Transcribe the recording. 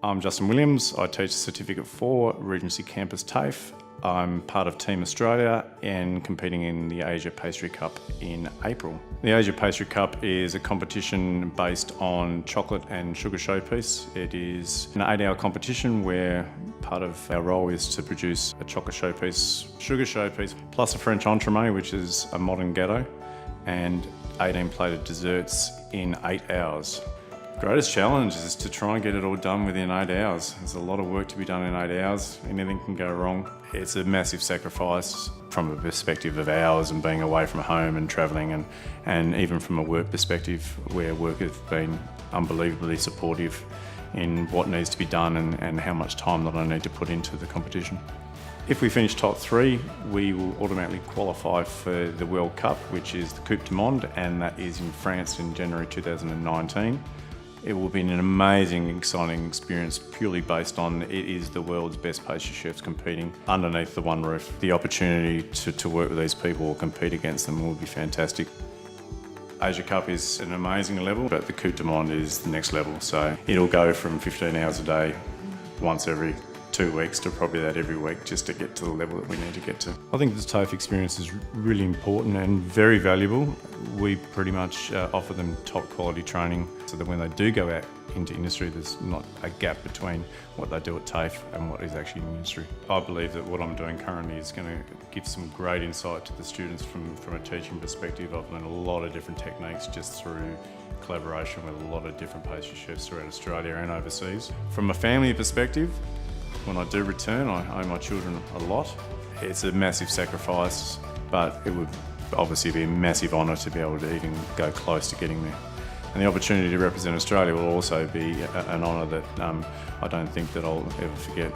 I'm Justin Williams. I teach Certificate 4, Regency Campus TAFE. I'm part of Team Australia and competing in the Asian Pastry Cup in April. The Asian Pastry Cup is a competition based on chocolate and sugar showpiece. It is an 8-hour competition where part of our role is to produce a chocolate showpiece, sugar showpiece, plus a French entremet, which is a modern gâteau, and 18 plated desserts in 8 hours. Greatest challenge is to try and get it all done within 8 hours. There's a lot of work to be done in 8 hours. Anything can go wrong. It's a massive sacrifice from a perspective of hours and being away from home and travelling, and even from a work perspective where work has been unbelievably supportive in what needs to be done and how much time that I need to put into the competition. If we finish top 3, we will automatically qualify for the World Cup, which is the Coup du Monde, and that is in France in January 2019. It will be an amazing, exciting experience purely based on it is the world's best pastry chefs competing underneath the one roof. The opportunity to work with these people or compete against them will be fantastic. Asia Cup is an amazing level, but the Coup du Monde is the next level. So it'll go from 15 hours a day, once every 2 weeks, to probably that every week, just to get to the level that we need to get to. I think this TAFE experience is really important and very valuable. We pretty much offer them top quality training so that when they do go out into industry, there's not a gap between what they do at TAFE and what is actually in industry. I believe that what I'm doing currently is going to give some great insight to the students from a teaching perspective. I've learned a lot of different techniques just through collaboration with a lot of different pastry chefs throughout Australia and overseas. From a family perspective, when I do return, I owe my children a lot. It's a massive sacrifice, but it would obviously be a massive honour to be able to even go close to getting there. And the opportunity to represent Australia will also be an honour that I don't think that I'll ever forget.